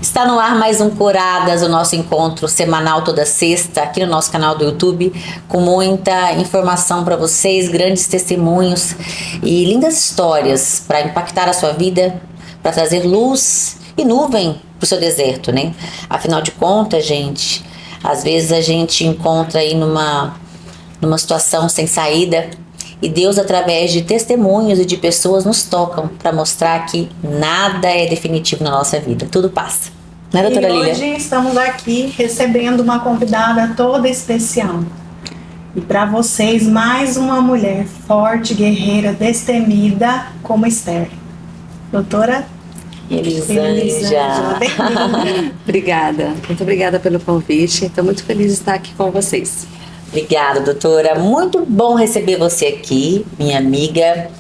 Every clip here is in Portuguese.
Está no ar mais um Curadas, o nosso encontro semanal toda sexta aqui no nosso canal do YouTube, com muita informação para vocês, grandes testemunhos e lindas histórias para impactar a sua vida, para trazer luz e nuvem para o seu deserto, né? Afinal de contas, gente, às vezes a gente encontra aí numa situação sem saída e Deus, através de testemunhos e de pessoas, nos tocam para mostrar que nada é definitivo na nossa vida, tudo passa. Né, doutora Lília? Hoje estamos aqui recebendo uma convidada toda especial. E para vocês, mais uma mulher forte, guerreira, destemida como Esther. Doutora Elisângela. Obrigada, muito obrigada pelo convite. Estou muito feliz de estar aqui com vocês. Obrigada, doutora. Muito bom receber você aqui, minha amiga.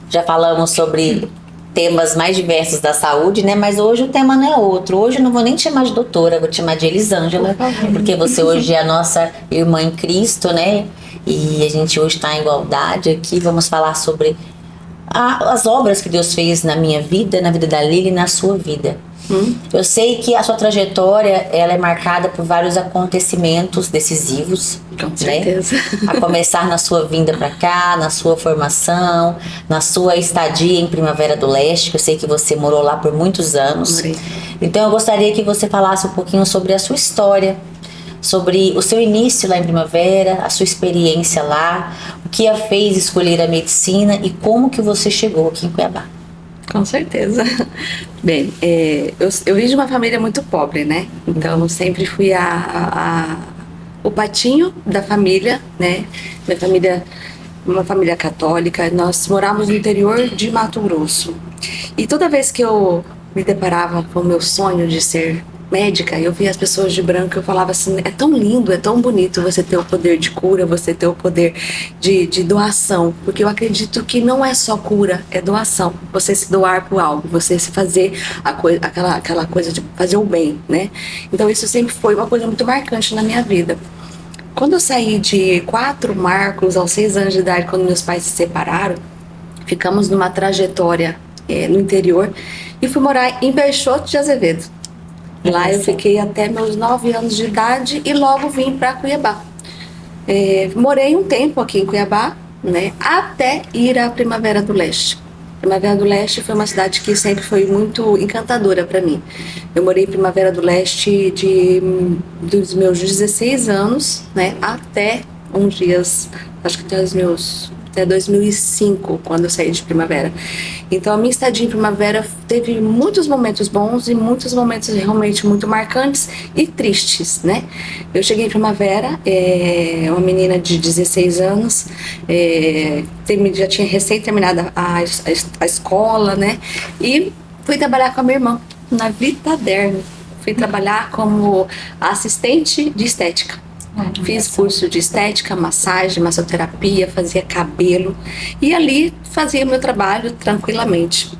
Já falamos sobre temas mais diversos da saúde, né? Mas hoje o tema não é outro. Hoje eu não vou nem te chamar de doutora, vou te chamar de Elisângela, porque você hoje é a nossa irmã em Cristo, né? E a gente hoje está em igualdade aqui. Vamos falar sobre as obras que Deus fez na minha vida, na vida da Lília e na sua vida. Eu sei que a sua trajetória ela é marcada por vários acontecimentos decisivos, com certeza, né? A começar na sua vinda para cá, na sua formação, na sua estadia em Primavera do Leste, que eu sei que você morou lá por muitos anos. Então eu gostaria que você falasse um pouquinho sobre a sua história, sobre o seu início lá em Primavera, a sua experiência lá, o que a fez escolher a medicina e como que você chegou aqui em Cuiabá. Com certeza. Bem, eu vim de uma família muito pobre, né? Então, sempre fui o patinho da família, né? Minha família, uma família católica. Nós morávamos no interior de Mato Grosso. E toda vez que eu me deparava com o meu sonho de ser médica, eu via as pessoas de branco, eu falava assim, é tão lindo, é tão bonito você ter o poder de cura, você ter o poder de doação, porque eu acredito que não é só cura, é doação, você se doar por algo, você se fazer aquela coisa de fazer o bem, né? Então isso sempre foi uma coisa muito marcante na minha vida. Quando eu saí de 4 Marcos aos 6 anos de idade, quando meus pais se separaram, ficamos numa trajetória no interior e fui morar em Peixoto de Azevedo. Lá eu fiquei até meus 9 anos de idade e logo vim para Cuiabá. Morei um tempo aqui em Cuiabá, né, até ir à Primavera do Leste. Primavera do Leste foi uma cidade que sempre foi muito encantadora para mim. Eu morei em Primavera do Leste dos meus 16 anos, né, até acho que até 2005, quando eu saí de Primavera. Então a minha estadia em Primavera teve muitos momentos bons e muitos momentos realmente muito marcantes e tristes, né? Eu cheguei em Primavera, uma menina de 16 anos, já tinha recém terminado a escola, né? E fui trabalhar com a minha irmã na Vitaderm. Fui trabalhar como assistente de estética. Fiz curso de estética, massagem, massoterapia, fazia cabelo e ali fazia meu trabalho tranquilamente.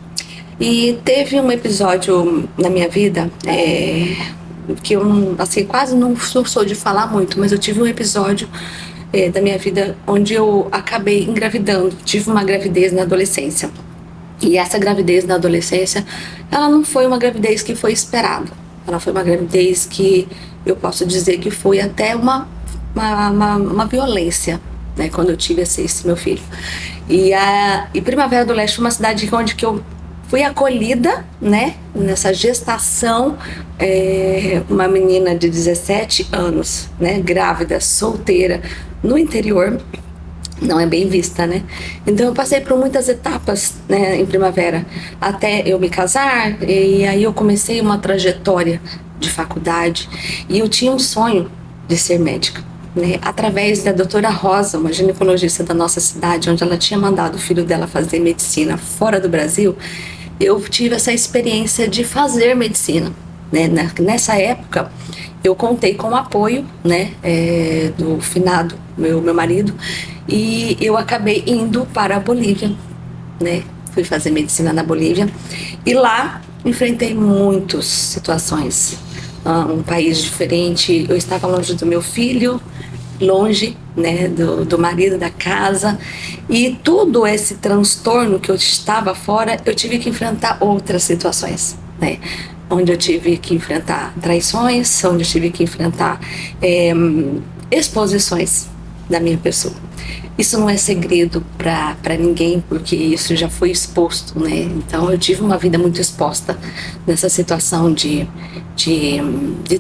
E teve um episódio na minha vida que eu assim, quase não sou de falar muito, mas eu tive um episódio da minha vida onde eu acabei engravidando. Tive uma gravidez na adolescência. E essa gravidez na adolescência, ela não foi uma gravidez que foi esperada. Ela foi uma gravidez que eu posso dizer que foi até uma violência, né, quando eu tive esse meu filho. E Primavera do Leste foi uma cidade onde que eu fui acolhida, né, nessa gestação, uma menina de 17 anos, né, grávida, solteira, no interior, não é bem vista, né? Então eu passei por muitas etapas, né, em Primavera, até eu me casar, e aí eu comecei uma trajetória de faculdade, e eu tinha um sonho de ser médica, né? Através da doutora Rosa, uma ginecologista da nossa cidade, onde ela tinha mandado o filho dela fazer medicina fora do Brasil, eu tive essa experiência de fazer medicina, né? Nessa época, eu contei com o apoio, né, do finado, meu marido, e eu acabei indo para a Bolívia, né? Fui fazer medicina na Bolívia e lá enfrentei muitas situações. Um país diferente, eu estava longe do meu filho, longe, né, do marido, da casa, e todo esse transtorno que eu estava fora, eu tive que enfrentar outras situações, né, onde eu tive que enfrentar traições, onde eu tive que enfrentar exposições da minha pessoa. Isso não é segredo para ninguém, porque isso já foi exposto, né? Então eu tive uma vida muito exposta nessa situação de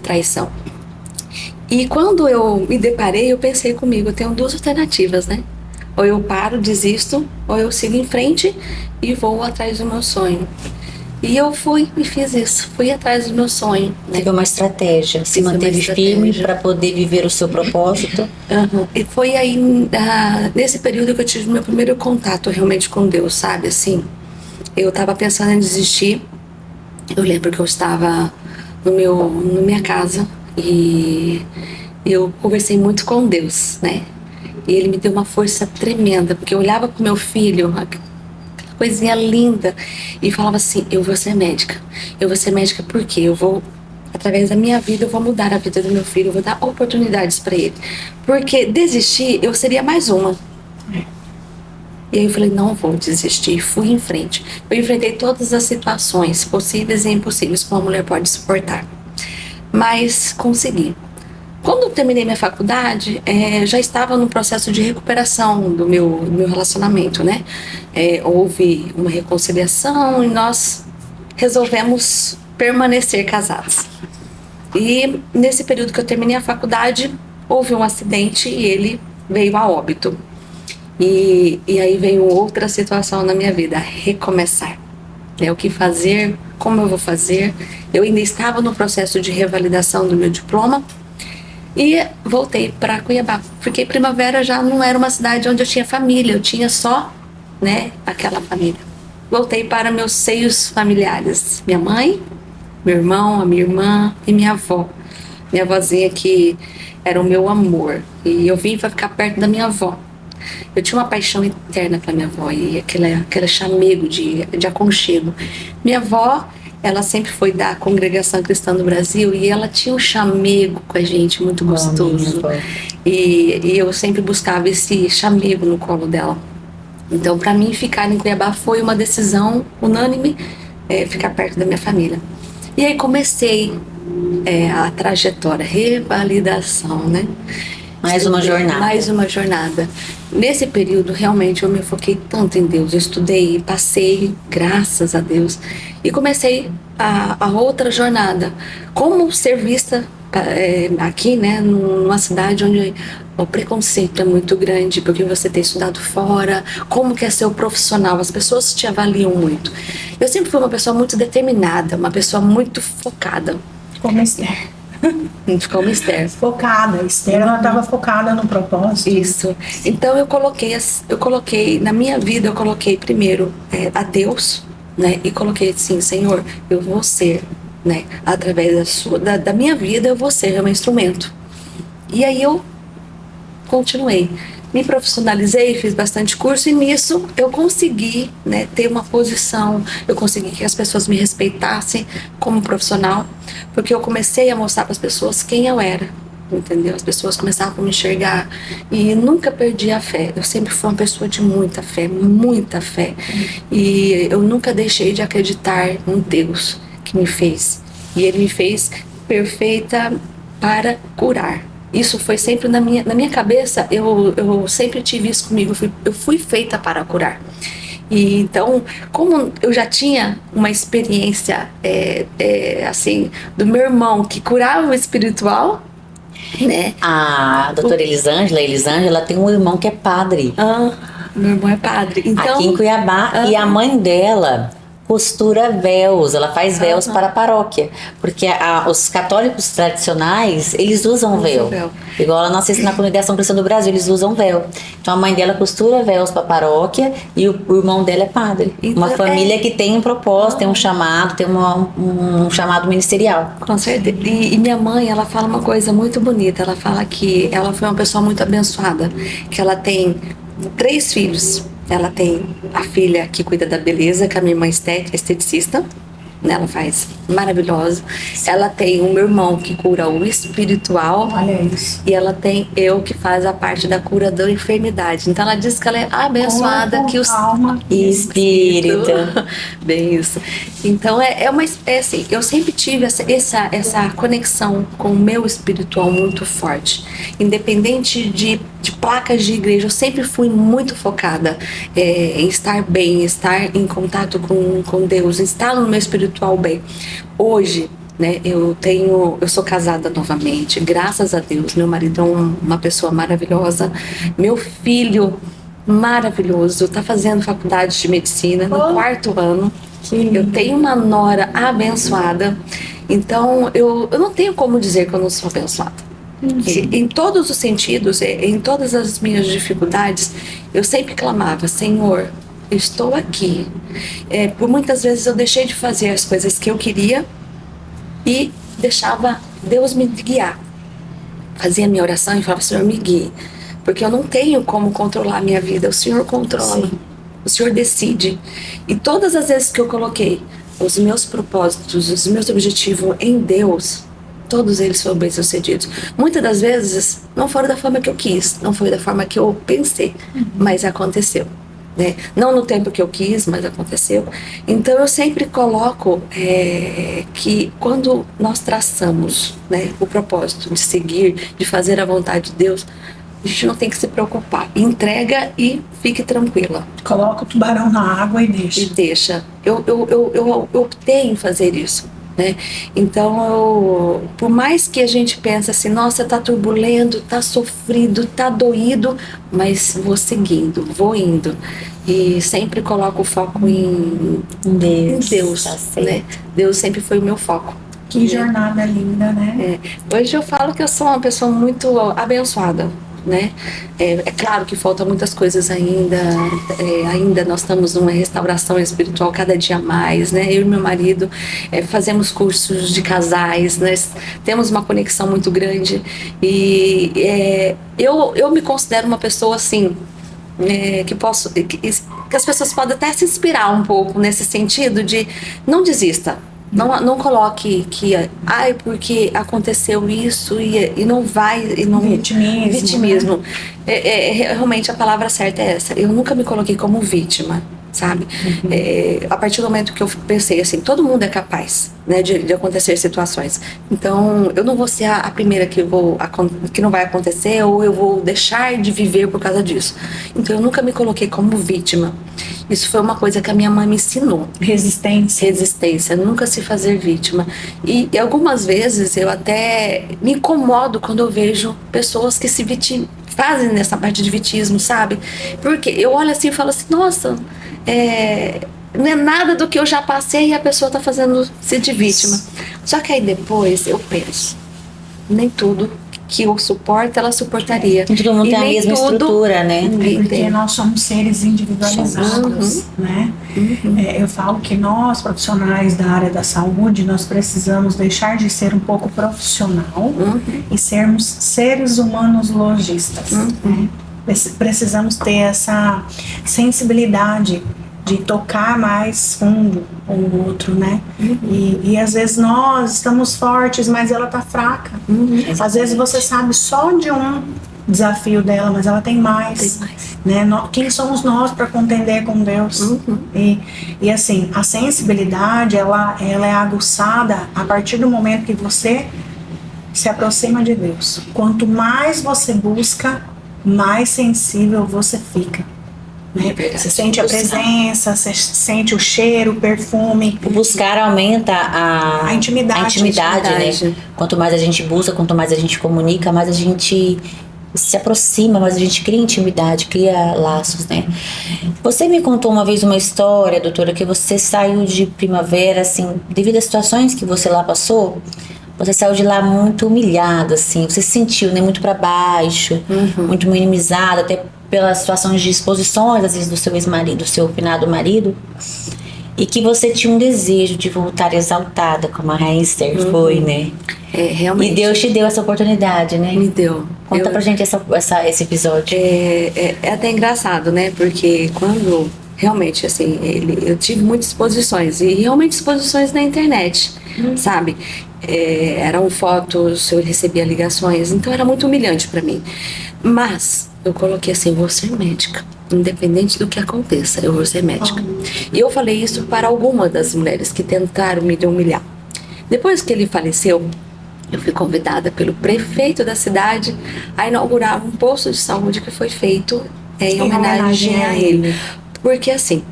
traição. E quando eu me deparei, eu pensei comigo, eu tenho duas alternativas, né? Ou eu paro, desisto, ou eu sigo em frente e vou atrás do meu sonho. E eu fui e fiz isso, fui atrás do meu sonho. Né? Teve uma estratégia, se manteve firme para poder viver o seu propósito. Uhum. E foi aí, nesse período que eu tive meu primeiro contato realmente com Deus, sabe? Assim, eu estava pensando em desistir. Eu lembro que eu estava na minha casa e eu conversei muito com Deus, né? E Ele me deu uma força tremenda, porque eu olhava pro meu filho, coisinha linda, e falava assim, eu vou ser médica porque eu vou, através da minha vida, eu vou mudar a vida do meu filho, eu vou dar oportunidades para ele, porque desistir, eu seria mais uma. E aí eu falei, não vou desistir, fui em frente. Eu enfrentei todas as situações possíveis e impossíveis que uma mulher pode suportar, mas consegui. Quando eu terminei minha faculdade, já estava no processo de recuperação do meu relacionamento, né? Houve uma reconciliação e nós resolvemos permanecer casados. E nesse período que eu terminei a faculdade, houve um acidente e ele veio a óbito. E aí veio outra situação na minha vida, recomeçar. O que fazer, como eu vou fazer. Eu ainda estava no processo de revalidação do meu diploma. E voltei para Cuiabá, porque Primavera já não era uma cidade onde eu tinha família, eu tinha só, né, aquela família. Voltei para meus seios familiares, minha mãe, meu irmão, a minha irmã e minha avó. Minha avózinha que era o meu amor, e eu vim para ficar perto da minha avó. Eu tinha uma paixão eterna pela minha avó e aquele chamego de aconchego. Minha avó, ela sempre foi da Congregação Cristã do Brasil e ela tinha um chamego com a gente muito gostoso. E eu sempre buscava esse chamego no colo dela. Então, para mim, ficar em Cuiabá foi uma decisão unânime, ficar perto da minha família. E aí comecei a trajetória, revalidação, né? Mais uma jornada. Mais uma jornada. Nesse período, realmente, eu me foquei tanto em Deus. Eu estudei, passei, graças a Deus. E comecei a outra jornada. Como ser vista aqui, né, numa cidade onde o preconceito é muito grande, porque você tem estudado fora, como que é ser o profissional, as pessoas te avaliam muito. Eu sempre fui uma pessoa muito determinada, uma pessoa muito focada. Como Esther. Ficou uma Esther. Focada. Esther, ela estava focada no propósito. Isso. Então eu coloquei na minha vida, eu coloquei primeiro a Deus, né? E coloquei assim, Senhor, eu vou ser, né? Através da minha vida, eu vou ser um instrumento. E aí eu continuei. Me profissionalizei, fiz bastante curso e nisso eu consegui, né, ter uma posição, eu consegui que as pessoas me respeitassem como profissional, porque eu comecei a mostrar para as pessoas quem eu era, entendeu? As pessoas começavam a me enxergar e nunca perdi a fé. Eu sempre fui uma pessoa de muita fé, e eu nunca deixei de acreditar em Deus que me fez, e Ele me fez perfeita para curar. Isso foi sempre na minha cabeça, eu sempre tive isso comigo, eu fui feita para curar. E então, como eu já tinha uma experiência assim, do meu irmão que curava o espiritual, né? A doutora Elisângela tem um irmão que é padre. Meu irmão é padre. Então, aqui em Cuiabá, e a mãe dela costura véus, ela faz véus para a paróquia, porque os católicos tradicionais, eles usam véu. Igual a nossa na Congregação Cristã do Brasil, eles usam véu. Então a mãe dela costura véus para a paróquia e o irmão dela é padre. Então, uma família que tem um propósito, tem um chamado, tem um chamado ministerial. Com certeza. E minha mãe, ela fala uma coisa muito bonita, ela fala que ela foi uma pessoa muito abençoada, que ela tem 3 filhos. Ela tem a filha que cuida da beleza, que é a minha irmã esteticista, né? Ela faz maravilhosa. Ela tem o meu irmão que cura o espiritual. Olha isso. E ela tem eu que faz a parte da cura da enfermidade. Então ela diz que ela é abençoada, Corpo, que os alma e espírito. Bem isso. Então é assim, eu sempre tive essa conexão com o meu espiritual muito forte. Independente de placas de igreja, eu sempre fui muito focada em estar bem, estar em contato com Deus, estar no meu espiritual bem. Hoje, né, eu sou casada novamente, graças a Deus. Meu marido é uma pessoa maravilhosa. Meu filho, maravilhoso, está fazendo faculdade de medicina no 4º ano. Eu tenho uma nora abençoada. Então, eu não tenho como dizer que eu não sou abençoada. Em todos os sentidos, em todas as minhas dificuldades, eu sempre clamava: Senhor, eu estou aqui. Por muitas vezes eu deixei de fazer as coisas que eu queria e deixava Deus me guiar. Fazia minha oração e falava: Senhor, me guie, porque eu não tenho como controlar a minha vida, o Senhor controla. Sim. O Senhor decide. E todas as vezes que eu coloquei os meus propósitos, os meus objetivos em Deus, todos eles foram bem sucedidos. Muitas das vezes não foram da forma que eu quis, não foi da forma que eu pensei, mas aconteceu, né? Não no tempo que eu quis, mas aconteceu. Então eu sempre coloco que quando nós traçamos, né, o propósito de seguir, de fazer a vontade de Deus, a gente não tem que se preocupar. Entrega e fique tranquila. Coloca o tubarão na água e deixa. E deixa. Eu optei em fazer isso, né? Então, por mais que a gente pense assim, nossa, tá turbulento, tá sofrido, tá doído, mas vou seguindo, vou indo. E sempre coloco o foco em Deus, tá, né? Deus sempre foi o meu foco. Que jornada linda, né? Hoje eu falo que eu sou uma pessoa muito abençoada, né? É claro que faltam muitas coisas ainda. Ainda nós estamos numa restauração espiritual cada dia mais, né? Eu e meu marido fazemos cursos de casais, nós temos uma conexão muito grande e eu me considero uma pessoa assim, que as pessoas podem até se inspirar um pouco nesse sentido de não desista. Não coloque que porque aconteceu isso e não vai. E não, vitimismo. Né? Realmente a palavra certa é essa. Eu nunca me coloquei como vítima, sabe? A partir do momento que eu pensei assim, todo mundo é capaz, né, de acontecer situações. Então eu não vou ser a primeira que não vai acontecer, ou eu vou deixar de viver por causa disso. Então eu nunca me coloquei como vítima. Isso foi uma coisa que a minha mãe me ensinou. Resistência, nunca se fazer vítima. E algumas vezes eu até me incomodo quando eu vejo pessoas que fazem nessa parte de vitismo, sabe? Porque eu olho assim e falo assim, nossa, não é nada do que eu já passei e a pessoa tá fazendo-se de vítima. Só que aí depois eu penso, nem tudo que eu suporto, ela suportaria. Todo mundo tem a mesma estrutura, né? Porque nós somos seres individualizados, né? Eu falo que nós, profissionais da área da saúde, nós precisamos deixar de ser um pouco profissional e sermos seres humanos lojistas, né? Precisamos ter essa sensibilidade de tocar mais fundo o outro, né? E às vezes nós estamos fortes, mas ela tá fraca. Às vezes você sabe só de um desafio dela, mas ela tem mais. Né? Quem somos nós para contender com Deus? E assim, a sensibilidade, ela é aguçada a partir do momento que você se aproxima de Deus. Quanto mais você busca, mais sensível você fica. Você sente a presença, você sente o cheiro, o perfume. O buscar aumenta a intimidade, né? Quanto mais a gente busca, quanto mais a gente comunica, mais a gente se aproxima, mais a gente cria intimidade, cria laços, né? Você me contou uma vez uma história, doutora, que você saiu de Primavera, assim, devido às situações que você lá passou, você saiu de lá muito humilhada, assim, você se sentiu, né, muito para baixo, muito minimizada, até pelas situações de exposições, às vezes, do seu ex-marido, do seu finado marido, e que você tinha um desejo de voltar exaltada, como a Rainha Esther foi, né? Realmente. E Deus te deu essa oportunidade, né? Me deu. Conta pra gente esse episódio. É até engraçado, né? Porque quando realmente, assim, eu tive muitas exposições, e realmente exposições na internet, sabe? Eram fotos, eu recebia ligações, então era muito humilhante para mim. Mas eu coloquei assim, vou ser médica, independente do que aconteça, eu vou ser médica. E eu falei isso para algumas das mulheres que tentaram me humilhar. Depois que ele faleceu, eu fui convidada pelo prefeito da cidade a inaugurar um posto de saúde que foi feito em homenagem a ele. Porque assim,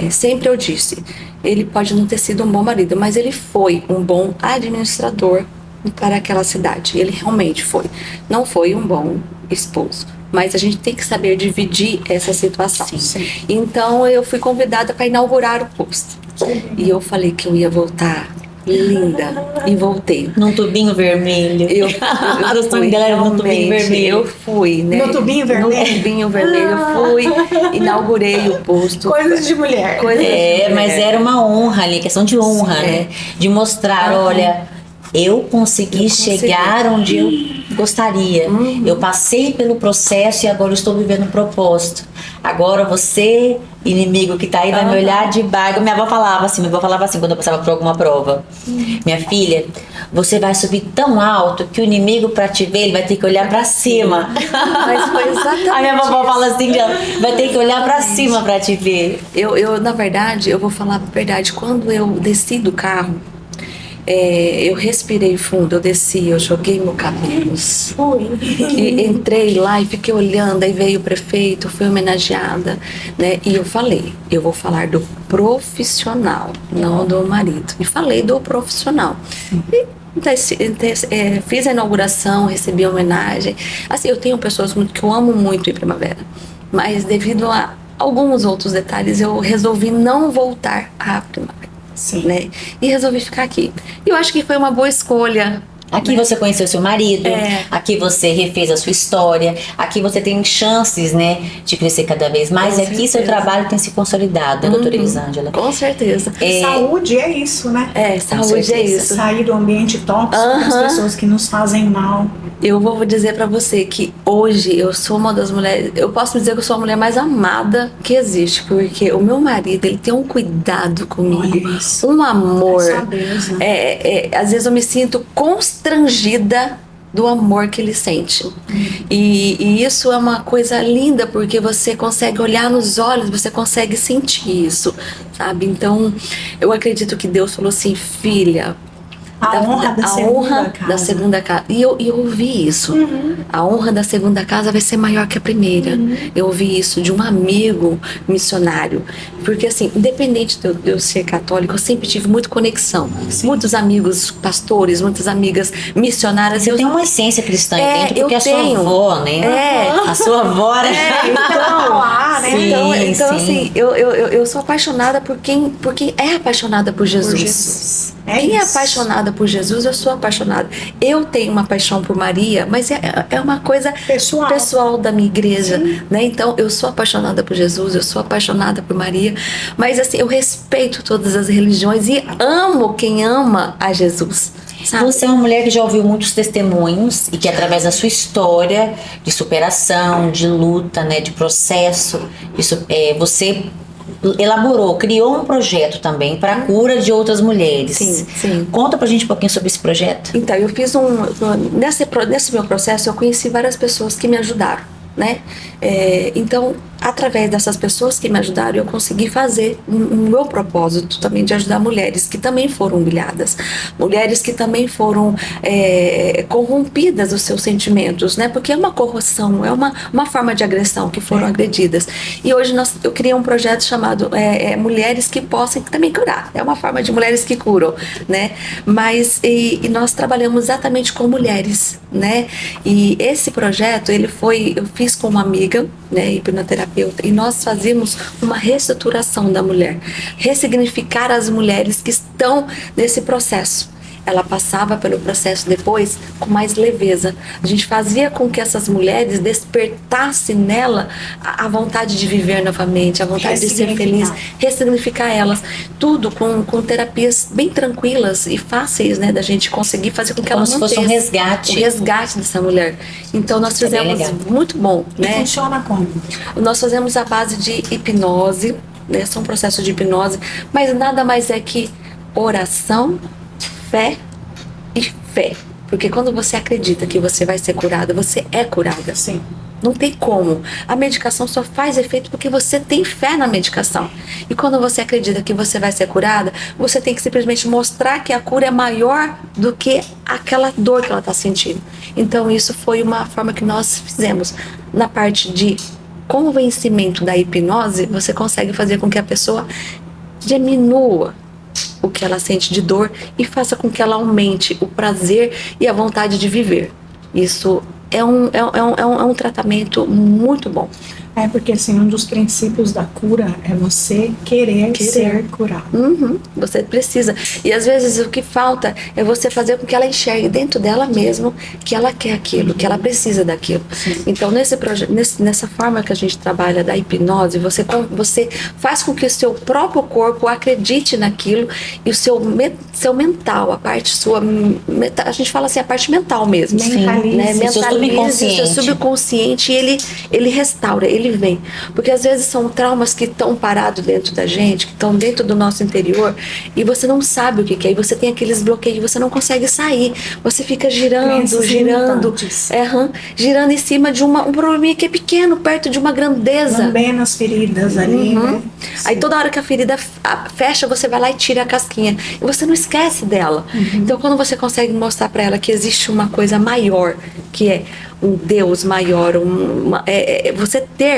sempre eu disse, ele pode não ter sido um bom marido, mas ele foi um bom administrador para aquela cidade. Ele realmente foi. Não foi um bom esposo. Mas a gente tem que saber dividir essa situação. Sim. Então eu fui convidada para inaugurar o posto. E eu falei que eu ia voltar linda. E voltei. Num tubinho vermelho. Eu O sonho dela era num tubinho vermelho. Eu fui, né? No tubinho vermelho? No tubinho vermelho. Eu fui, inaugurei o posto. Coisas de mulher. Coisas de mulher. Mas era uma honra ali, questão de honra, né? De mostrar, olha, eu consegui chegar onde eu gostaria. Eu passei pelo processo e agora eu estou vivendo um propósito. Agora você, inimigo que tá aí, vai me olhar de baixo. Minha avó falava assim quando eu passava por alguma prova. Minha filha, você vai subir tão alto que o inimigo pra te ver, ele vai ter que olhar pra cima. Mas foi exatamente A minha vovó isso. fala assim, vai ter que olhar pra cima pra te ver. Na verdade, eu vou falar a verdade. Quando eu desci do carro, eu respirei fundo, eu desci, eu joguei meu cabelo. E entrei lá e fiquei olhando, aí veio o prefeito, fui homenageada, né? E eu falei, eu vou falar do profissional, não do marido. E falei do profissional. E fiz a inauguração, recebi a homenagem. Assim, eu tenho pessoas que eu amo muito em Primavera, mas devido a alguns outros detalhes, eu resolvi não voltar à Primavera. Sim. Né? E resolvi ficar aqui. E eu acho que foi uma boa escolha. Aqui você conheceu seu marido, É. aqui você refez a sua história, aqui você tem chances, né, de crescer cada vez mais. Com E aqui seu certeza. trabalho tem se consolidado, né, doutora Elisângela? Com certeza. Saúde é isso, né? Saúde é certeza. isso. Sair do ambiente tóxico, das pessoas que nos fazem mal. Eu vou dizer pra você que hoje eu sou uma das mulheres, eu posso dizer que eu sou a mulher mais amada que existe, porque o meu marido, ele tem um cuidado comigo, Olha isso. um amor. Graças a Deus, né? Às vezes eu me sinto constrangida do amor que ele sente. E isso é uma coisa linda, porque você consegue olhar nos olhos, você consegue sentir isso, sabe? Então, eu acredito que Deus falou assim, filha, A honra da segunda casa. da segunda casa. E eu ouvi isso. A honra da segunda casa vai ser maior que a primeira. Eu ouvi isso de um amigo missionário. Porque, assim, independente de eu ser católica, eu sempre tive muita conexão. Muitos amigos pastores, muitas amigas missionárias. Você tem uma essência cristã aí dentro, eu porque a sua tenho. avó, né? A sua avó era... Então, né? Sim, Então sim. assim, eu sou apaixonada por quem é apaixonada por Jesus. Por Jesus. Quem é isso. apaixonada por Jesus, eu sou apaixonada. Eu tenho uma paixão por Maria, mas é uma coisa pessoal da minha igreja, né? Então, eu sou apaixonada por Jesus, eu sou apaixonada por Maria, mas assim, eu respeito todas as religiões e amo quem ama a Jesus. Sabe? Você é uma mulher que já ouviu muitos testemunhos e que através da sua história de superação, de luta, né, de processo, você elaborou, criou um projeto também para a cura de outras mulheres. Sim, sim. Conta pra gente um pouquinho sobre esse projeto. Então, eu fiz nesse meu processo, eu conheci várias pessoas que me ajudaram, né? Então, através dessas pessoas que me ajudaram, eu consegui fazer o meu propósito também de ajudar mulheres que também foram humilhadas, mulheres que também foram corrompidas dos seus sentimentos, né? Porque é uma corrupção, é uma forma de agressão, que foram agredidas. E hoje eu criei um projeto chamado Mulheres que Possam também curar. É uma forma de mulheres que curam, né? Mas e nós trabalhamos exatamente com mulheres, né? E esse projeto, eu fiz com uma amiga, né, hipnoterapeuta, e nós fazemos uma reestruturação da mulher, ressignificar as mulheres que estão nesse processo. ela passava pelo processo depois com mais leveza. A gente fazia com que essas mulheres despertassem nela a vontade de viver novamente, a vontade de ser feliz, ressignificar elas. Tudo com terapias bem tranquilas e fáceis, né, da gente conseguir fazer com que ela Como se fosse um resgate. o resgate dessa mulher. Então nós fizemos muito bom, né? Funciona como? Nós fazemos a base de hipnose, né? São processos de hipnose, mas nada mais é que oração, fé e fé. Porque quando você acredita que você vai ser curada, você é curada. Sim. Não tem como. A medicação só faz efeito porque você tem fé na medicação. E quando você acredita que você vai ser curada, você tem que simplesmente mostrar que a cura é maior do que aquela dor que ela está sentindo. Então isso foi uma forma que nós fizemos. Na parte de convencimento da hipnose, você consegue fazer com que a pessoa diminua o que ela sente de dor e faça com que ela aumente o prazer e a vontade de viver. Isso é um tratamento muito bom. É porque assim, um dos princípios da cura é você querer ser curado. Você precisa. E às vezes o que falta é você fazer com que ela enxergue dentro dela mesma que ela quer aquilo, que ela precisa daquilo. Sim. Então nessa forma que a gente trabalha da hipnose, você faz com que o seu próprio corpo acredite naquilo e o seu mental, a parte sua, a gente fala assim, a parte mental mesmo. Mentalize, né? Mentalize o seu subconsciente, ele restaura, ele vem. Porque às vezes são traumas que estão parados dentro da gente, que estão dentro do nosso interior, e você não sabe o que é, e você tem aqueles bloqueios, você não consegue sair. Você fica girando em cima de um probleminha que é pequeno, perto de uma grandeza. Também nas feridas ali, né? Aí toda hora que a ferida fecha, você vai lá e tira a casquinha. E você não esquece dela. Então quando você consegue mostrar para ela que existe uma coisa maior, que é um Deus maior, você ter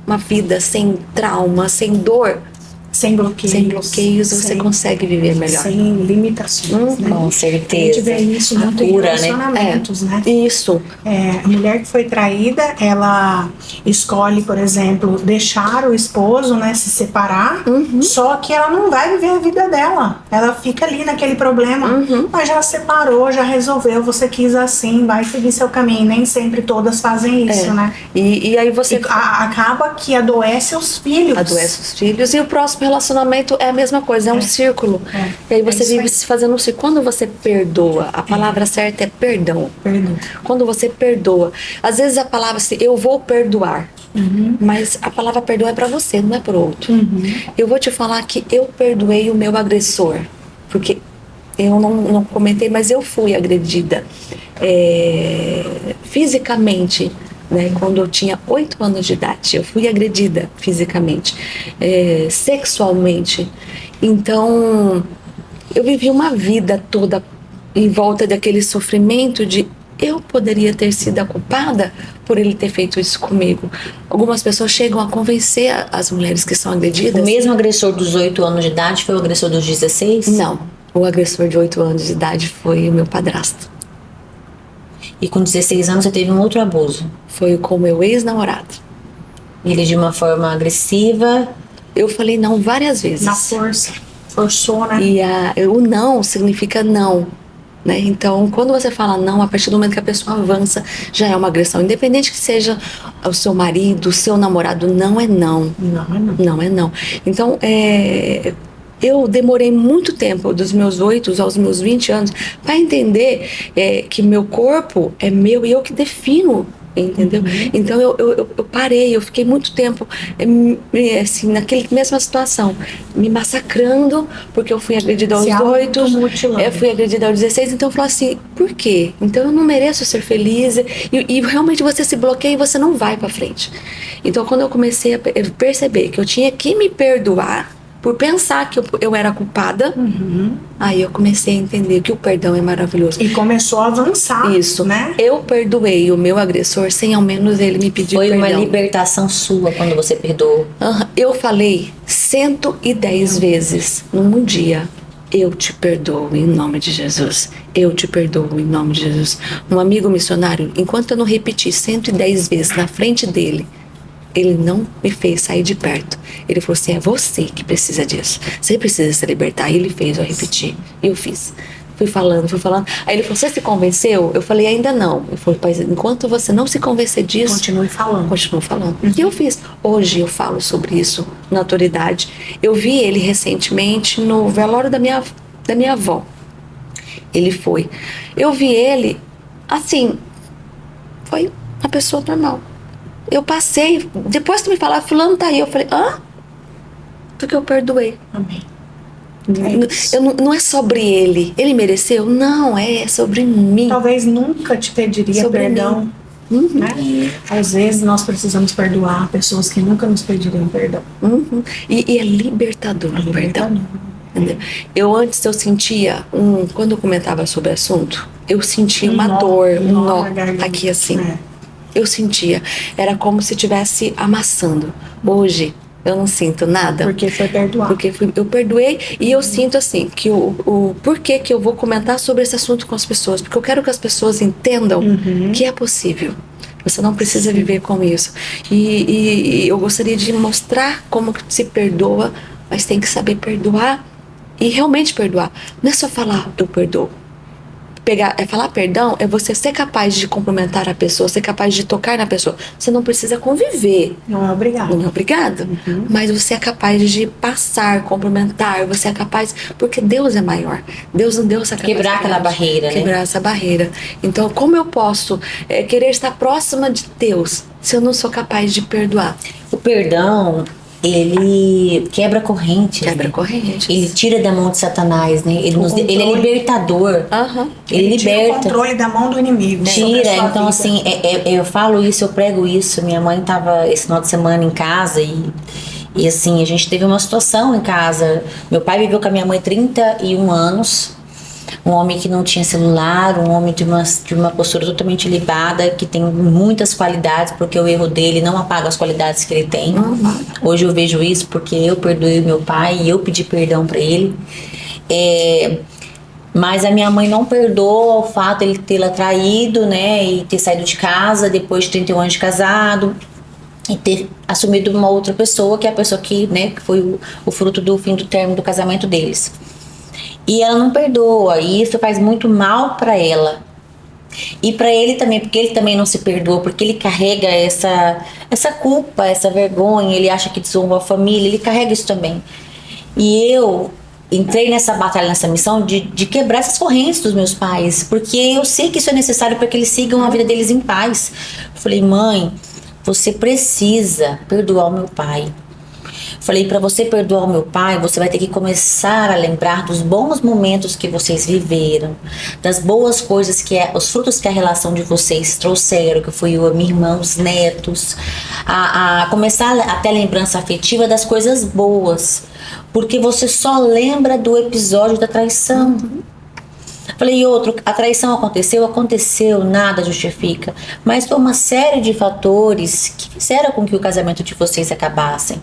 uma vida sem trauma, sem dor, sem bloqueios, você consegue viver melhor. Sem limitações, né? Com certeza. A gente vê isso muito em relacionamentos, né? Isso. A mulher que foi traída, ela escolhe, por exemplo, deixar o esposo, né, se separar, só que ela não vai viver a vida dela. Ela fica ali naquele problema, mas já separou, já resolveu, você quis assim, vai seguir seu caminho. Nem sempre todas fazem isso, né? E aí você... acaba que adoece os filhos. Adoece os filhos, e o próximo relacionamento é a mesma coisa, é um círculo. E aí você vive se fazendo um círculo. Quando você perdoa, a palavra certa é perdão. Quando você perdoa, às vezes a palavra assim, eu vou perdoar, mas a palavra perdoar é para você, não é para o outro. Eu vou te falar que eu perdoei o meu agressor, porque eu não comentei, mas eu fui agredida fisicamente. Né, quando eu tinha 8 anos de idade, eu fui agredida fisicamente, sexualmente. Então, eu vivi uma vida toda em volta daquele sofrimento de eu poderia ter sido a culpada por ele ter feito isso comigo. Algumas pessoas chegam a convencer as mulheres que são agredidas. O mesmo agressor dos 8 anos de idade foi o agressor dos 16? Não, o agressor de 8 anos de idade foi o meu padrasto. E com 16 anos você teve um outro abuso? Foi com o meu ex-namorado. Ele de uma forma agressiva? Eu falei não várias vezes. Na força. Forçou, né? E o não significa não. Né? Então, quando você fala não, a partir do momento que a pessoa avança, já é uma agressão. Independente que seja o seu marido, o seu namorado, não é não. Não é não. Não é não. Então, eu demorei muito tempo, dos meus 8 aos meus 20 anos, para entender que meu corpo é meu e eu que defino, entendeu? Então eu parei, eu fiquei muito tempo assim, naquela mesma situação, me massacrando, porque eu fui agredida aos 8, eu fui agredida aos 16, então eu falei assim, por quê? Então eu não mereço ser feliz, e realmente você se bloqueia e você não vai para frente. Então quando eu comecei a perceber que eu tinha que me perdoar, por pensar que eu era culpada, aí eu comecei a entender que o perdão é maravilhoso. E começou a avançar. Isso, né? Eu perdoei o meu agressor sem ao menos ele me pedir perdão. Foi uma libertação sua quando você perdoou? Eu falei 110 vezes num dia. Eu te perdoo em nome de Jesus. Eu te perdoo em nome de Jesus. Um amigo missionário, enquanto eu não repeti 110 vezes na frente dele, ele não me fez sair de perto. Ele falou assim, é você que precisa disso. Você precisa se libertar. E ele fez eu repetir. E eu fiz. Fui falando. Aí ele falou, você se convenceu? Eu falei, ainda não. Ele falou, pai, enquanto você não se convencer disso... Continue falando. Continuo falando. E eu fiz. Hoje eu falo sobre isso na autoridade. Eu vi ele recentemente no velório da minha avó. Ele foi. Eu vi ele, assim, foi uma pessoa normal. Eu passei, depois que me falaram, fulano tá aí. Eu falei, porque eu perdoei. Amém. Não é sobre ele. Ele mereceu? Não, é sobre mim. Talvez nunca te pediria Sobre perdão. Né? Às vezes nós precisamos perdoar pessoas que nunca nos pediriam perdão. E é libertador o perdão. Entendeu? Eu sentia quando eu comentava sobre o assunto, eu sentia uma dor, um nó aqui assim. Eu sentia, era como se estivesse amassando. Hoje eu não sinto nada. Porque foi perdoar. Porque eu perdoei e eu sinto assim, que o porquê que eu vou comentar sobre esse assunto com as pessoas. Porque eu quero que as pessoas entendam que é possível. Você não precisa viver com isso. E eu gostaria de mostrar como que se perdoa, mas tem que saber perdoar e realmente perdoar. Não é só falar, eu perdoo. Falar perdão é você ser capaz de cumprimentar a pessoa, ser capaz de tocar na pessoa. Você não precisa conviver. Não é obrigado. Não é obrigado. Mas você é capaz de passar, cumprimentar. Você é capaz... Porque Deus é maior. Deus não deu essa capacidade. Quebrar aquela barreira, né? Quebrar essa barreira. Então, como eu posso querer estar próxima de Deus se eu não sou capaz de perdoar? O perdão, ele quebra correntes. Quebra né? correntes. Ele tira da mão de Satanás, né? Ele é libertador. Ele tira liberta. o controle da mão do inimigo. Tira, então assim, eu falo isso, eu prego isso. Minha mãe estava esse final de semana em casa e assim, a gente teve uma situação em casa. Meu pai viveu com a minha mãe 31 anos. Um homem que não tinha celular, um homem de uma postura totalmente ilibada, que tem muitas qualidades, porque o erro dele não apaga as qualidades que ele tem. Hoje eu vejo isso porque eu perdoei meu pai e eu pedi perdão para ele. Mas a minha mãe não perdoa o fato de ele tê-la traído, né, e ter saído de casa depois de 31 anos de casado e ter assumido uma outra pessoa, que é a pessoa que, né, que foi o fruto do fim do término do casamento deles. E ela não perdoa, e isso faz muito mal para ela. E para ele também, porque ele também não se perdoa, porque ele carrega essa culpa, essa vergonha, ele acha que desonrou a família, ele carrega isso também. E eu entrei nessa batalha, nessa missão de quebrar essas correntes dos meus pais, porque eu sei que isso é necessário para que eles sigam a vida deles em paz. Eu falei, mãe, você precisa perdoar o meu pai. Falei, para você perdoar o meu pai, você vai ter que começar a lembrar dos bons momentos que vocês viveram, das boas coisas os frutos que a relação de vocês trouxeram, que foi eu, a minha irmã, os netos, a começar a ter a lembrança afetiva das coisas boas, porque você só lembra do episódio da traição. Falei, e outro, a traição aconteceu, nada justifica. Mas foi uma série de fatores que fizeram com que o casamento de vocês acabassem.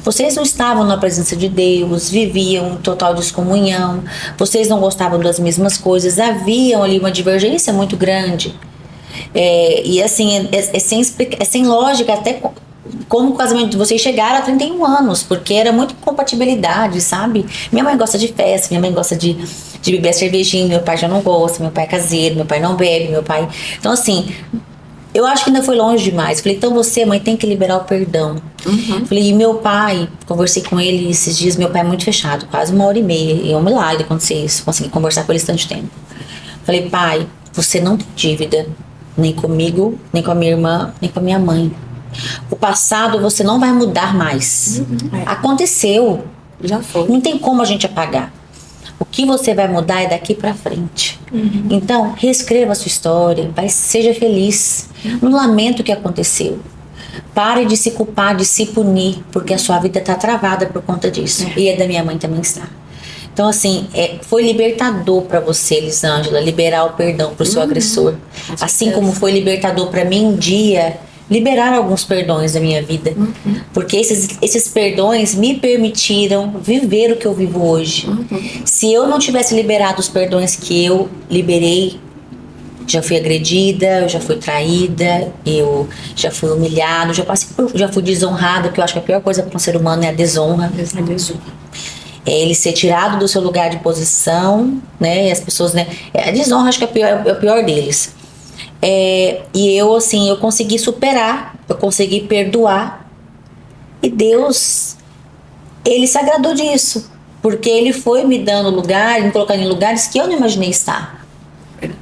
Vocês não estavam na presença de Deus, viviam em total descomunhão, vocês não gostavam das mesmas coisas, haviam ali uma divergência muito grande. E assim, sem lógica, até como o casamento de vocês chegaram a 31 anos, porque era muito compatibilidade, sabe? Minha mãe gosta de festa, minha mãe gosta de beber a cervejinha, meu pai já não gosta, meu pai é caseiro, meu pai não bebe, meu pai... Então assim, eu acho que ainda foi longe demais. Falei, então você, mãe, tem que liberar o perdão. Falei, e meu pai, conversei com ele esses dias, meu pai é muito fechado, quase 1h30, e é um milagre acontecer isso, consegui conversar com ele tanto tempo. Falei, pai, você não tem dívida, nem comigo, nem com a minha irmã, nem com a minha mãe. O passado você não vai mudar mais. Aconteceu. Já foi. Não tem como a gente apagar. O que você vai mudar é daqui pra frente. Então, reescreva a sua história, seja feliz. Não lamento o que aconteceu. Pare de se culpar, de se punir, porque a sua vida tá travada por conta disso. E a da minha mãe também está. Então, assim, foi libertador para você, Elisângela, liberar o perdão pro seu agressor. Assim como foi libertador para mim um dia liberar alguns perdões da minha vida. Porque esses perdões me permitiram viver o que eu vivo hoje. Se eu não tivesse liberado os perdões que eu liberei, já fui agredida, eu já fui traída, eu já fui humilhada, já fui desonrada, que eu acho que a pior coisa para um ser humano é a desonra. ele ser tirado do seu lugar de posição, né? E as pessoas, né? A desonra acho que é o pior deles. E eu, assim, eu consegui superar, eu consegui perdoar. E Deus, ele se agradou disso. Porque ele foi me dando lugar, me colocando em lugares que eu não imaginei estar.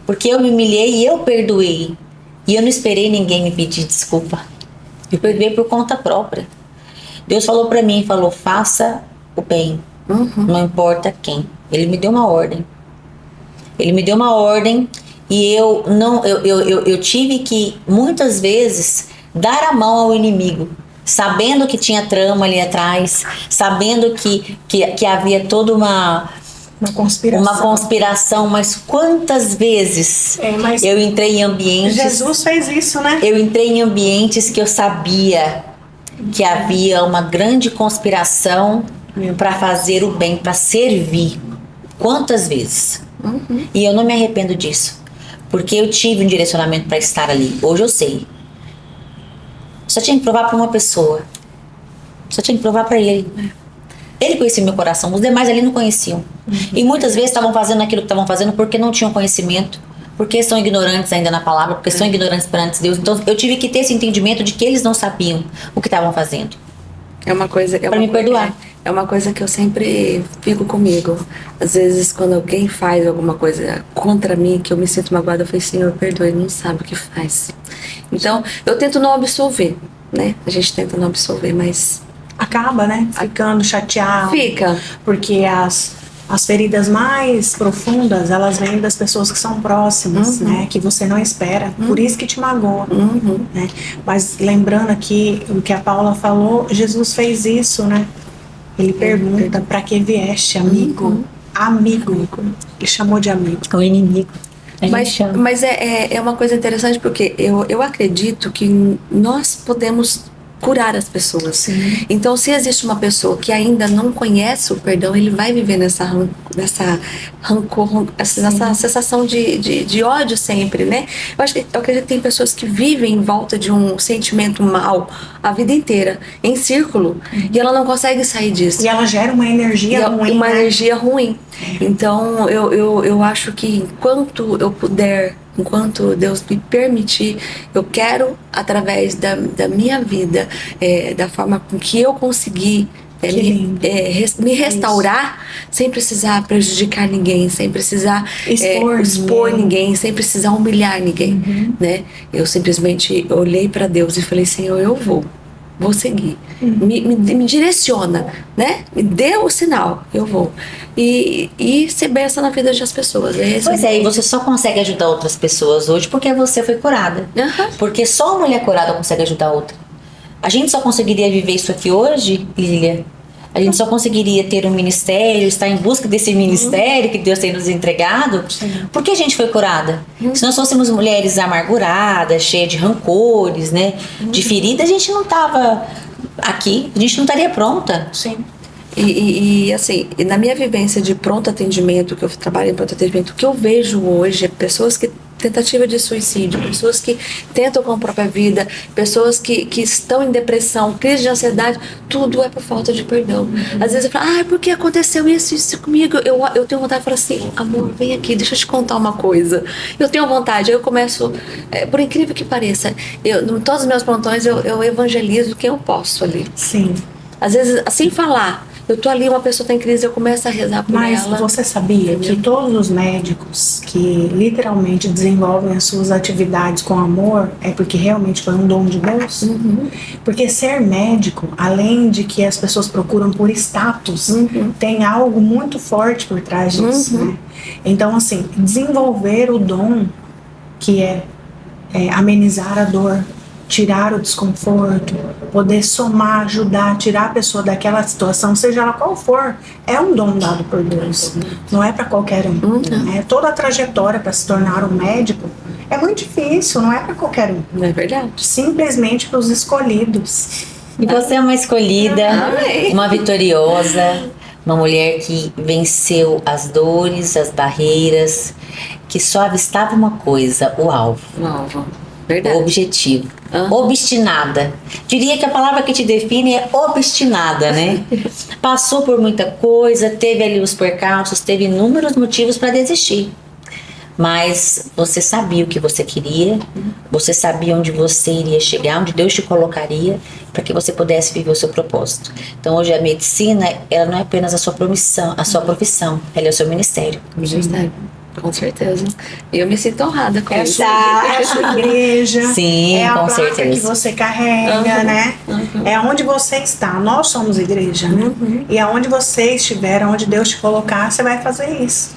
Porque eu me humilhei e eu perdoei. E eu não esperei ninguém me pedir desculpa. Eu perdoei por conta própria. Deus falou pra mim, falou, faça o bem. Não importa quem. Ele me deu uma ordem. Ele me deu uma ordem e eu tive que, muitas vezes, dar a mão ao inimigo. Sabendo que tinha trama ali atrás. Sabendo que havia toda uma conspiração, mas quantas vezes eu entrei em ambientes... Jesus fez isso, né? Eu entrei em ambientes que eu sabia que havia uma grande conspiração para fazer o bem, para servir. Quantas vezes? E eu não me arrependo disso, porque eu tive um direcionamento para estar ali. Hoje eu sei. Só tinha que provar para uma pessoa. Só tinha que provar para ele. Ele conhecia meu coração, os demais ali não conheciam. E muitas vezes estavam fazendo aquilo que estavam fazendo porque não tinham conhecimento, porque são ignorantes ainda na palavra, porque são ignorantes perante Deus. Então eu tive que ter esse entendimento de que eles não sabiam o que estavam fazendo. Para me perdoar. É uma coisa que eu sempre fico comigo. Às vezes, quando alguém faz alguma coisa contra mim, que eu me sinto magoada, eu falo, Senhor, perdoe, ele não sabe o que faz. Então, eu tento não absolver, né? A gente tenta não absolver, mas... Acaba, né? Ficando chateado. Fica. Porque as feridas mais profundas, elas vêm das pessoas que são próximas, né? Que você não espera. Por isso que te magoa. Né? Mas lembrando aqui o que a Paula falou, Jesus fez isso, né? Ele pergunta, pra que vieste, amigo? Amigo. Ele chamou de amigo. O inimigo. Mas é uma coisa interessante porque eu acredito que nós podemos curar as pessoas. Sim. Então, se existe uma pessoa que ainda não conhece o perdão, ele vai viver nessa rancor, nessa sensação de ódio sempre, né? Eu acredito que tem pessoas que vivem em volta de um sentimento mal a vida inteira, em círculo, e ela não consegue sair disso. E ela gera uma energia ruim. Uma energia ruim. Então, eu acho que enquanto eu puder, enquanto Deus me permitir, eu quero, através da minha vida, da forma com que eu consegui me restaurar, sem precisar prejudicar ninguém, sem precisar expor ninguém, sem precisar humilhar ninguém, né? Eu simplesmente olhei para Deus e falei, Senhor, eu vou seguir, me direciona, né? Me dê o sinal, eu vou. E ser bênção na vida das pessoas. Pois é, e você só consegue ajudar outras pessoas hoje porque você foi curada. Porque só uma mulher curada consegue ajudar outra. A gente só conseguiria viver isso aqui hoje, Lília. A gente só conseguiria ter um ministério, estar em busca desse ministério que Deus tem nos entregado, porque a gente foi curada. Se nós fôssemos mulheres amarguradas, cheias de rancores, né, de ferida, a gente não estava aqui, a gente não estaria pronta. Sim. E assim, na minha vivência de pronto atendimento, que eu trabalho em pronto atendimento, o que eu vejo hoje é pessoas que tentativa de suicídio, pessoas que tentam com a própria vida, pessoas que estão em depressão, crise de ansiedade, tudo é por falta de perdão. Às vezes eu falo, por que aconteceu isso comigo? Eu tenho vontade de falar assim, amor, vem aqui, deixa eu te contar uma coisa. Eu tenho vontade, aí eu começo, por incrível que pareça, em todos os meus plantões eu evangelizo quem eu posso ali. Sim. Às vezes, sem falar, eu tô ali, uma pessoa tá em crise, eu começo a rezar por ela. Mas você sabia que todos os médicos que literalmente desenvolvem as suas atividades com amor é porque realmente foi um dom de Deus? Porque ser médico, além de que as pessoas procuram por status, tem algo muito forte por trás disso, né? Então, assim, desenvolver o dom que é amenizar a dor, tirar o desconforto, poder somar, ajudar, tirar a pessoa daquela situação, seja ela qual for, é um dom dado por Deus. Não é para qualquer um. Toda a trajetória para se tornar um médico é muito difícil, não é para qualquer um. Não é verdade? Simplesmente para os escolhidos. E você é uma escolhida, uma vitoriosa, uma mulher que venceu as dores, as barreiras, que só avistava uma coisa, o alvo. O alvo. Verdade. Objetivo. Aham. Obstinada. Diria que a palavra que te define é obstinada, né? Passou por muita coisa, teve ali os percalços, teve inúmeros motivos para desistir. Mas você sabia o que você queria, você sabia onde você iria chegar, onde Deus te colocaria, para que você pudesse viver o seu propósito. Então hoje a medicina, ela não é apenas a sua profissão, ela é o seu ministério. Verdade. Com certeza. E eu me sinto honrada com É isso. a sua igreja, Sim, é a com placa certeza. que você carrega, né? É onde você está. Nós somos igreja, né? E aonde você estiver, onde Deus te colocar, você vai fazer isso.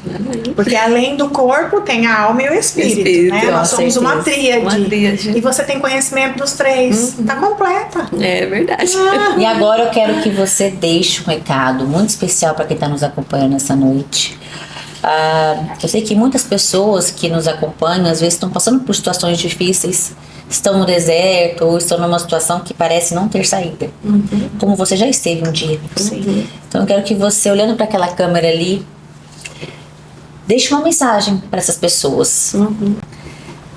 Porque além do corpo, tem a alma e o espírito, né? com Nós somos uma certeza. tríade. Uma tríade. E você tem conhecimento dos três. Tá completa. É verdade. E agora eu quero que você deixe um recado muito especial para quem está nos acompanhando nessa noite. Eu sei que muitas pessoas que nos acompanham às vezes estão passando por situações difíceis, estão no deserto ou estão numa situação que parece não ter saída, como você já esteve um dia. Então eu quero que você, olhando para aquela câmera ali, deixe uma mensagem para essas pessoas.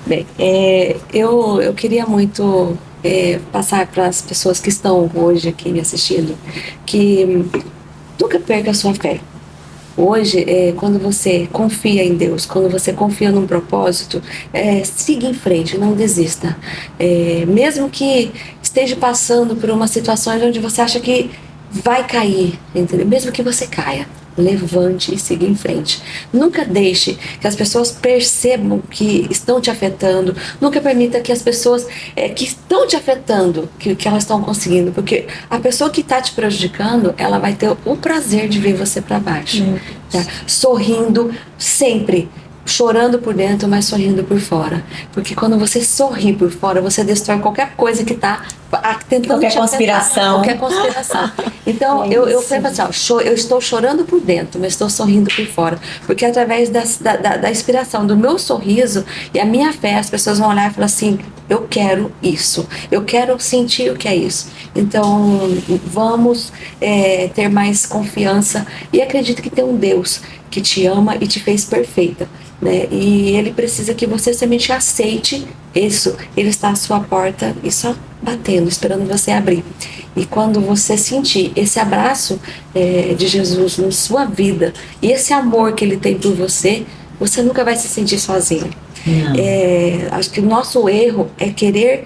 Bem, eu queria muito passar para as pessoas que estão hoje aqui me assistindo que nunca perca a sua fé. Hoje, quando você confia em Deus, quando você confia num propósito, siga em frente, não desista. Mesmo que esteja passando por uma situação onde você acha que vai cair, entendeu? Mesmo que você caia, levante e siga em frente. Nunca deixe que as pessoas percebam que estão te afetando. Nunca permita que as pessoas que estão te afetando, que elas estão conseguindo. Porque a pessoa que está te prejudicando, ela vai ter o prazer de ver você para baixo. Tá? Sorrindo sempre. Chorando por dentro, mas sorrindo por fora. Porque quando você sorri por fora, você destrói qualquer coisa que está tentando Qualquer te afetar. conspiração. Qualquer conspiração. Então, eu sempre assim, eu estou chorando por dentro, mas estou sorrindo por fora. Porque através da inspiração do meu sorriso e a minha fé, as pessoas vão olhar e falar assim, eu quero isso. Eu quero sentir o que é isso. Então, vamos ter mais confiança e acredito que tem um Deus que te ama e te fez perfeita. Né? E ele precisa que você somente aceite isso. Ele está à sua porta e só batendo, esperando você abrir. E quando você sentir esse abraço de Jesus na sua vida e esse amor que ele tem por você, você nunca vai se sentir sozinho. Acho que o nosso erro é querer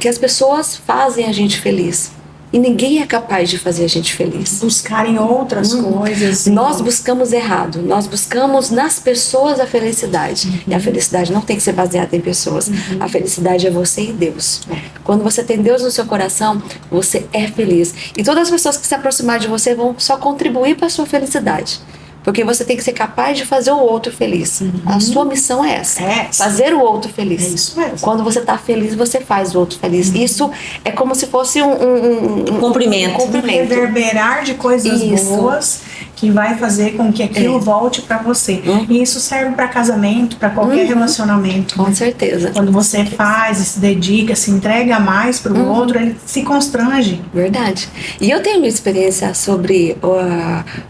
que as pessoas fazem a gente feliz. E ninguém é capaz de fazer a gente feliz. Buscarem outras coisas. Nós buscamos errado. Nós buscamos nas pessoas a felicidade. E a felicidade não tem que ser baseada em pessoas. A felicidade é você e Deus. Quando você tem Deus no seu coração, você é feliz. E todas as pessoas que se aproximarem de você vão só contribuir para a sua felicidade. Porque você tem que ser capaz de fazer o outro feliz. A sua missão é essa. Fazer o outro feliz. É isso mesmo. Quando você está feliz, você faz o outro feliz. Isso é como se fosse um cumprimento. Um reverberar de coisas boas que vai fazer com que aquilo volte para você. E isso serve para casamento, para qualquer relacionamento. Com certeza. Quando você faz e se dedica, se entrega mais para o outro, ele se constrange. Verdade. E eu tenho uma experiência sobre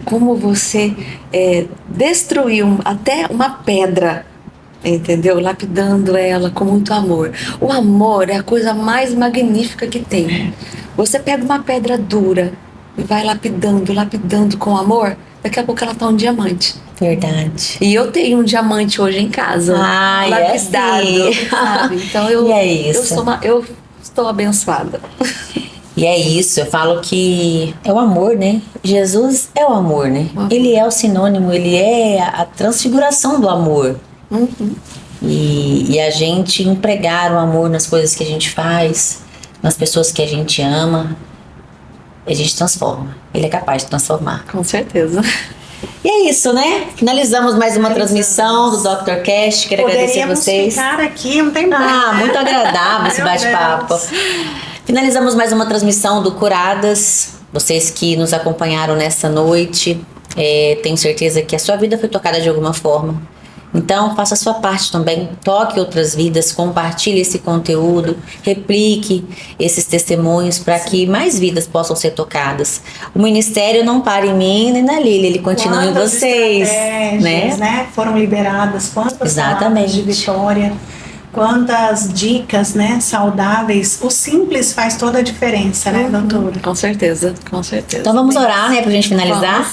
como você destruiu até uma pedra, entendeu? Lapidando ela com muito amor. O amor é a coisa mais magnífica que tem. Você pega uma pedra dura e vai lapidando com amor, daqui a pouco ela tá um diamante. Verdade. E eu tenho um diamante hoje em casa, lapidado, sabe? Então eu estou abençoada. E é isso, eu falo que é o amor, né? Jesus é o amor, né? Ele é o sinônimo, ele é a transfiguração do amor. E a gente empregar o amor nas coisas que a gente faz, nas pessoas que a gente ama, a gente transforma. Ele é capaz de transformar. Com certeza. E é isso, né? Finalizamos mais uma transmissão do Dr. Cash. Quero agradecer a vocês. Ficar aqui, não tem nada. Muito agradável esse bate-papo. Finalizamos mais uma transmissão do Curadas. Vocês que nos acompanharam nessa noite, tenho certeza que a sua vida foi tocada de alguma forma. Então, faça a sua parte também, toque outras vidas, compartilhe esse conteúdo, replique esses testemunhos para que mais vidas possam ser tocadas. O ministério não para em mim nem na Lília, ele continua em vocês, né? Foram liberadas, quantas palavras de vitória quantas dicas, né, saudáveis. O simples faz toda a diferença, né, doutora? Com certeza, com certeza. Então vamos orar, né, pra gente finalizar?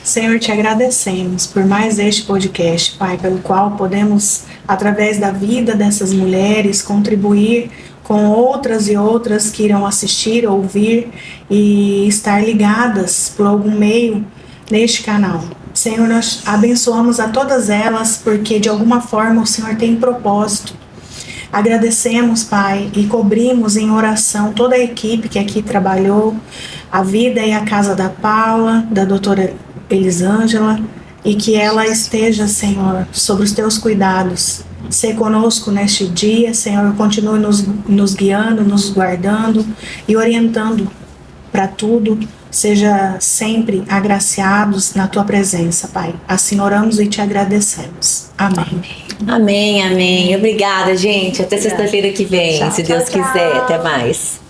Senhor, te agradecemos por mais este podcast, Pai, pelo qual podemos, através da vida dessas mulheres, contribuir com outras e outras que irão assistir, ouvir e estar ligadas por algum meio neste canal. Senhor, nós abençoamos a todas elas, porque de alguma forma o Senhor tem propósito. Agradecemos, Pai, e cobrimos em oração toda a equipe que aqui trabalhou, a vida e a casa da Paula, da doutora Elisângela, e que ela esteja, Senhor, sobre os teus cuidados. Ser conosco neste dia, Senhor, continue nos guiando, nos guardando e orientando para tudo. Seja sempre agraciados na tua presença, Pai. Assim oramos e te agradecemos. Amém. Amém, amém. Obrigada, gente. Até sexta-feira que vem, Tchau, se tchau, Deus tchau. quiser. Até mais.